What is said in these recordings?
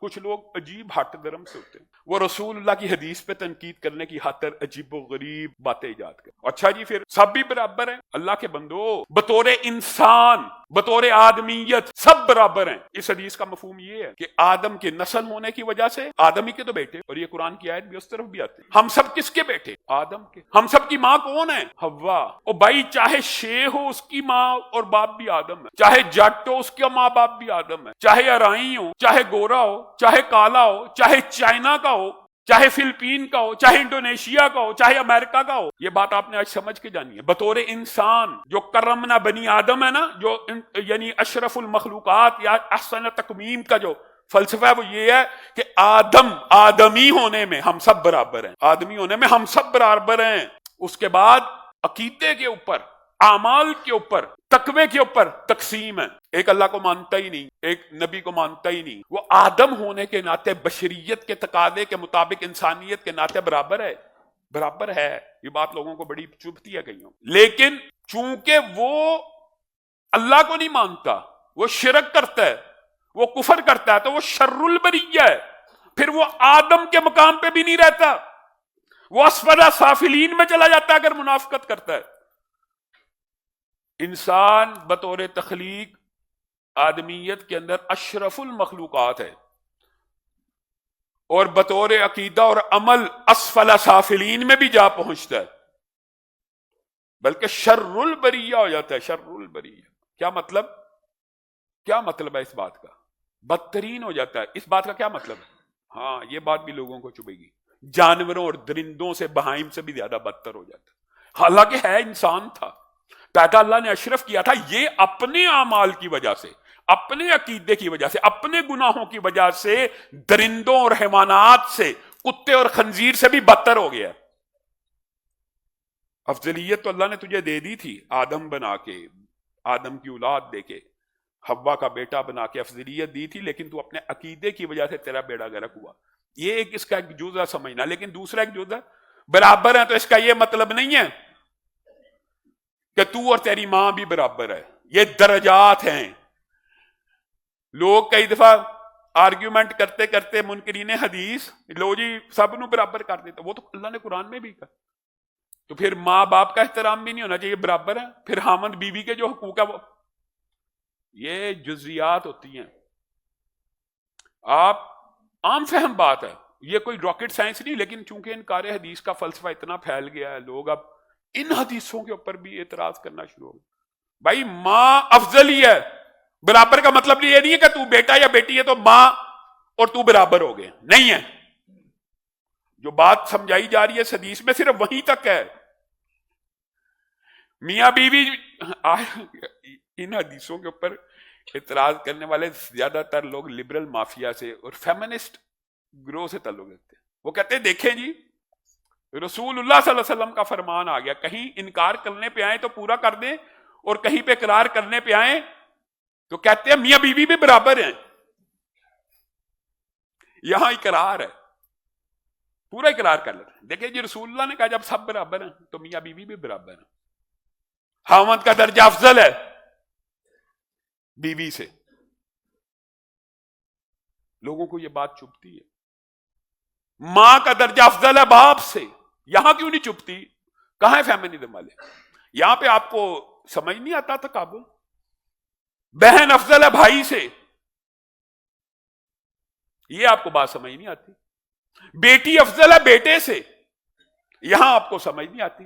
کچھ لوگ عجیب ہٹ درم سے ہوتے ہیں، وہ رسول اللہ کی حدیث پہ تنقید کرنے کی خاطر عجیب و غریب باتیں ایجاد کرتے. اچھا جی پھر سب بھی برابر ہیں؟ اللہ کے بندو، بطور انسان، بطور آدمیت سب برابر ہیں. اس حدیث کا مفہوم یہ ہے کہ آدم کے نسل ہونے کی وجہ سے آدم ہی کے تو بیٹے، اور یہ قرآن کی آیت بھی اس طرف بھی آتی ہے. ہم سب کس کے بیٹے؟ آدم کے. ہم سب کی ماں کون ہے؟ حوا. اور بھائی چاہے شے ہو اس کی ماں اور باپ بھی آدم ہے، چاہے جٹ ہو اس کا ماں باپ بھی آدم ہے، چاہے ارائی ہو، چاہے گورا ہو، چاہے کالا ہو، چاہے چائنا کا ہو، چاہے فلپین کا ہو، چاہے انڈونیشیا کا ہو، چاہے امریکہ کا ہو. یہ بات آپ نے آج سمجھ کے جانی ہے. بطور انسان جو کرمنا بنی آدم ہے نا، جو یعنی اشرف المخلوقات یا احسن تکمیم کا جو فلسفہ ہے وہ یہ ہے کہ آدمی ہونے میں ہم سب برابر ہیں. آدمی ہونے میں ہم سب برابر ہیں. اس کے بعد عقیدے کے اوپر، اعمال کے اوپر، تقوی کے اوپر تقسیم ہے. ایک اللہ کو مانتا ہی نہیں، ایک نبی کو مانتا ہی نہیں. وہ آدم ہونے کے ناطے بشریت کے تقاضے کے مطابق انسانیت کے ناطے برابر ہے. برابر ہے. یہ بات لوگوں کو بڑی چبھتی ہے کئیوں. لیکن چونکہ وہ اللہ کو نہیں مانتا، وہ شرک کرتا ہے، وہ کفر کرتا ہے، تو وہ شر البریہ ہے. پھر وہ آدم کے مقام پہ بھی نہیں رہتا، وہ اسفل سافلین میں چلا جاتا ہے اگر منافقت کرتا ہے. انسان بطور تخلیق آدمیت کے اندر اشرف المخلوقات ہے، اور بطور عقیدہ اور عمل اسفل سافلین میں بھی جا پہنچتا ہے، بلکہ شر البریہ ہو جاتا ہے. شر البریہ کیا مطلب؟ کیا مطلب ہے اس بات کا؟ بدترین ہو جاتا ہے. اس بات کا کیا مطلب ہے؟ ہاں یہ بات بھی لوگوں کو چبھے گی. جانوروں اور درندوں سے، بہائم سے بھی زیادہ بدتر ہو جاتا ہے. حالانکہ ہے انسان تھا، پیدا اللہ نے اشرف کیا تھا. یہ اپنے اعمال کی وجہ سے، اپنے عقیدے کی وجہ سے، اپنے گناہوں کی وجہ سے درندوں اور حیوانات سے، کتے اور خنزیر سے بھی بدتر ہو گیا. افضلیت تو اللہ نے تجھے دے دی تھی، آدم بنا کے، آدم کی اولاد دے کے، حوا کا بیٹا بنا کے افضلیت دی تھی، لیکن تو اپنے عقیدے کی وجہ سے تیرا بیڑا غرق ہوا. یہ ایک اس کا ایک جزء سمجھنا. لیکن دوسرا ایک جزء برابر ہے تو اس کا یہ مطلب نہیں ہے کہ تو اور تیری ماں بھی برابر ہے. یہ درجات ہیں. لوگ کئی دفعہ آرگیومنٹ کرتے کرتے منکرین حدیث لو جی سب نو برابر کر دیتا. وہ تو اللہ نے قرآن میں بھی کہا. تو پھر ماں باپ کا احترام بھی نہیں ہونا چاہیے، برابر ہے. پھر خاوند بیوی کے جو حقوق ہے وہ، یہ جزیات ہوتی ہیں. آپ عام فہم بات ہے، یہ کوئی راکٹ سائنس نہیں. لیکن چونکہ انکار حدیث کا فلسفہ اتنا پھیل گیا ہے، لوگ اب ان حدیثوں کے اوپر بھی اعتراض کرنا شروع ہو گئے. بھائی ماں افضل ہی ہے. برابر کا مطلب یہ نہیں ہے کہ تو بیٹا یا بیٹی ہے تو ماں اور تو برابر ہو گئے، نہیں ہے. جو بات سمجھائی جا رہی ہے اس حدیث میں صرف وہیں تک ہے. میاں بیوی ان حدیثوں کے اوپر اعتراض کرنے والے زیادہ تر لوگ لبرل مافیا سے اور فیمنسٹ گروہ سے تعلق رکھتے ہیں. وہ کہتے ہیں دیکھیں جی رسول اللہ صلی اللہ علیہ وسلم کا فرمان آ گیا، کہیں انکار کرنے پہ آئیں تو پورا کر دیں، اور کہیں پہ اقرار کرنے پہ آئیں تو کہتے ہیں میاں بیوی بھی برابر ہیں. یہاں اقرار ہے، پورا اقرار کر لیتے ہیں. دیکھیں جی رسول اللہ نے کہا جب سب برابر ہیں تو میاں بیوی بھی برابر ہیں. خاوند کا درجہ افضل ہے بیوی سے. لوگوں کو یہ بات چبھتی ہے. ماں کا درجہ افضل ہے باپ سے. یہاں کیوں نہیں چبھتی؟ کہاں ہے فیمنزم والے؟ یہاں پہ آپ کو سمجھ نہیں آتا تقابل. بہن افضل ہے بھائی سے، یہ آپ کو بات سمجھ نہیں آتی. بیٹی افضل ہے بیٹے سے، یہاں آپ کو سمجھ نہیں آتی.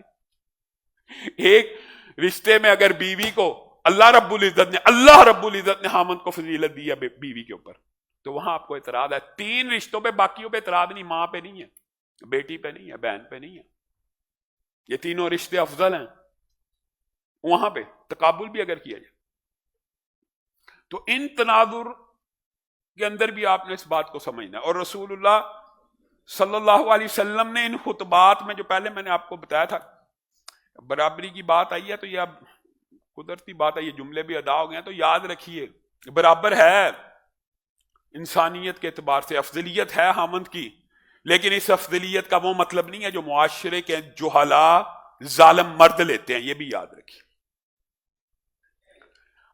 ایک رشتے میں اگر بیوی کو اللہ رب العزت نے خامند کو فضیلت دی ہے بیوی کے اوپر، تو وہاں آپ کو اعتراض ہے. 3 رشتوں پہ، باقیوں پہ اعتراض نہیں. ماں پہ نہیں ہے، بیٹی پہ نہیں ہے، بہن پہ نہیں ہے. یہ تینوں رشتے افضل ہیں. وہاں پہ تقابل بھی اگر کیا جائے تو ان تناظر کے اندر بھی آپ نے اس بات کو سمجھنا ہے. اور رسول اللہ صلی اللہ علیہ وسلم نے ان خطبات میں، جو پہلے میں نے آپ کو بتایا تھا برابری کی بات آئی ہے، تو یہ اب قدرتی بات ہے، یہ جملے بھی ادا ہو گئے ہیں، تو یاد رکھیے برابر ہے. انسانیت کے اعتبار سے افضلیت ہے خامند کی، لیکن اس افضلیت کا وہ مطلب نہیں ہے جو معاشرے کے جہلا ظالم مرد لیتے ہیں. یہ بھی یاد رکھیے.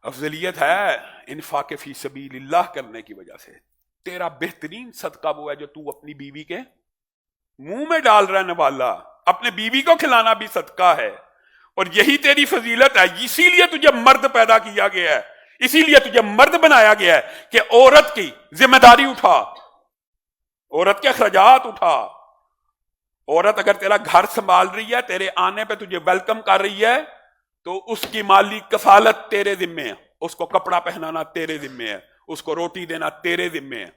افضلیت ہے انفاق فی سبیل اللہ کرنے کی وجہ سے. تیرا بہترین صدقہ وہ ہے جو تو اپنی بیوی کے منہ میں ڈال رہا ہے نوالا. اپنے بیوی کو کھلانا بھی صدقہ ہے, اور یہی تیری فضیلت ہے. اسی لیے تجھے مرد پیدا کیا گیا ہے, اسی لیے تجھے مرد بنایا گیا ہے کہ عورت کی ذمہ داری اٹھا, عورت کے اخراجات اٹھا. عورت اگر تیرا گھر سنبھال رہی ہے, تیرے آنے پہ تجھے ویلکم کر رہی ہے, تو اس کی مالی کفالت تیرے ذمے ہے. اس کو کپڑا پہنانا تیرے ذمے ہے, اس کو روٹی دینا تیرے ذمے ہے,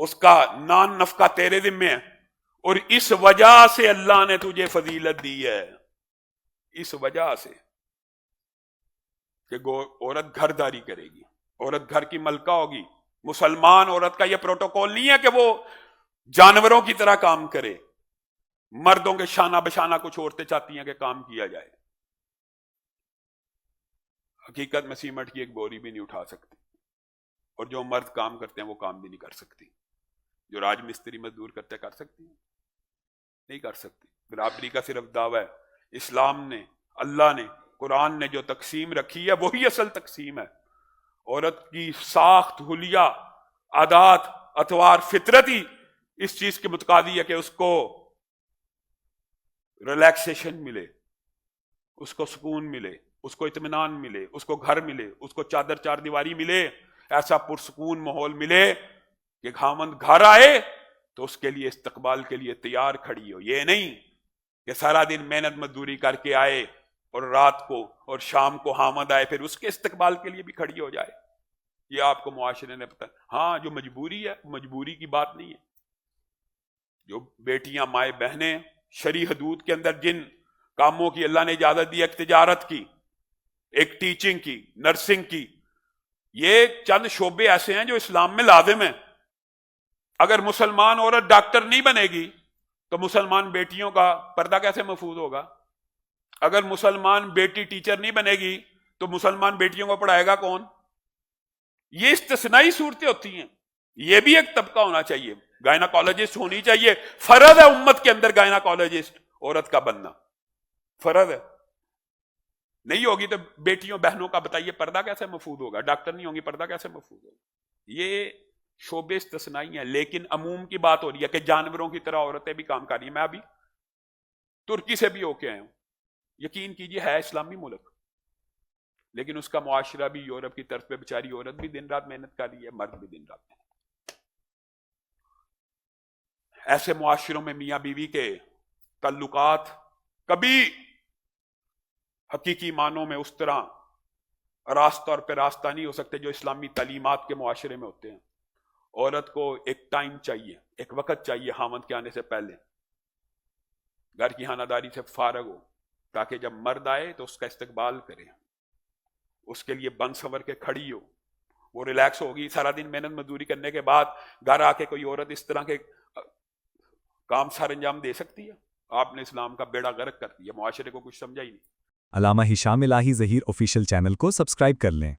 اس کا نان نفقہ تیرے ذمے ہے. اور اس وجہ سے اللہ نے تجھے فضیلت دی ہے, اس وجہ سے کہ عورت گھر داری کرے گی, عورت گھر کی ملکہ ہوگی. مسلمان عورت کا یہ پروٹوکول نہیں ہے کہ وہ جانوروں کی طرح کام کرے. مردوں کے شانہ بشانہ کچھ عورتیں چاہتی ہیں کہ کام کیا جائے. حقیقت میں سیمنٹ کی ایک بوری بھی نہیں اٹھا سکتی, اور جو مرد کام کرتے ہیں وہ کام بھی نہیں کر سکتی. جو راج مستری مزدور کرتے کر سکتی ہیں؟ نہیں کر سکتی. برابری کا صرف دعویٰ ہے. اسلام نے, اللہ نے, قرآن نے جو تقسیم رکھی ہے وہی اصل تقسیم ہے. عورت کی ساخت, حلیہ, عادات, اطوار, فطرت ہی اس چیز کے متقاضی ہے کہ اس کو ریلیکسیشن ملے, اس کو سکون ملے, اس کو اطمینان ملے, اس کو گھر ملے, اس کو چادر چار دیواری ملے, ایسا پرسکون ماحول ملے کہ خامند گھر آئے تو اس کے لیے استقبال کے لیے تیار کھڑی ہو. یہ نہیں کہ سارا دن محنت مزدوری کر کے آئے اور رات کو اور شام کو حامد آئے پھر اس کے استقبال کے لیے بھی کھڑی ہو جائے. یہ آپ کو معاشرے نے پتا. ہاں جو مجبوری ہے, مجبوری کی بات نہیں ہے. جو بیٹیاں, مائیں, بہنیں شرعی حدود کے اندر جن کاموں کی اللہ نے اجازت دی, ایک تجارت کی, ایک ٹیچنگ کی, نرسنگ کی, یہ چند شعبے ایسے ہیں جو اسلام میں لازم ہیں. اگر مسلمان عورت ڈاکٹر نہیں بنے گی تو مسلمان بیٹیوں کا پردہ کیسے محفوظ ہوگا؟ اگر مسلمان بیٹی ٹیچر نہیں بنے گی تو مسلمان بیٹیوں کو پڑھائے گا کون؟ یہ استثنائی صورتیں ہوتی ہیں. یہ بھی ایک طبقہ ہونا چاہیے, گائناکالوجسٹ ہونی چاہیے. فرض ہے امت کے اندر گائناکالوجسٹ عورت کا بننا, فرض ہے. نہیں ہوگی تو بیٹیوں بہنوں کا بتائیے پردہ کیسے محفوظ ہوگا؟ ڈاکٹر نہیں ہوں گی, پردہ کیسے محفوظ ہوگا؟ یہ شعبے استثنائی ہیں. لیکن عموم کی بات ہو رہی ہے کہ جانوروں کی طرح عورتیں بھی کام کر رہی ہیں. میں ابھی ترکی سے بھی ہو کے آیا ہوں. یقین کیجیے ہے اسلامی ملک, لیکن اس کا معاشرہ بھی یورپ کی طرف پہ بیچاری عورت بھی دن رات محنت کر رہی ہے, مرد بھی دن رات محنت. ایسے معاشروں میں میاں بیوی کے تعلقات کبھی حقیقی معنوں میں اس طرح راستہ اور پیراستہ نہیں ہو سکتے جو اسلامی تعلیمات کے معاشرے میں ہوتے ہیں. عورت کو ایک ٹائم چاہیے, ایک وقت چاہیے خامند کے آنے سے پہلے, گھر کی خانہ داری سے فارغ ہو, تاکہ جب مرد آئے تو اس کا استقبال کرے, اس کے لیے بن سنور کے کھڑی ہو, وہ ریلیکس ہوگی. سارا دن محنت مزدوری کرنے کے بعد گھر آ کے کوئی عورت اس طرح کے کام سر انجام دے سکتی ہے؟ آپ نے اسلام کا بیڑا غرق کر دیا, معاشرے کو کچھ سمجھا ہی نہیں. علامہ ہشام الہی ظہیر آفیشیل چینل کو سبسکرائب کر لیں.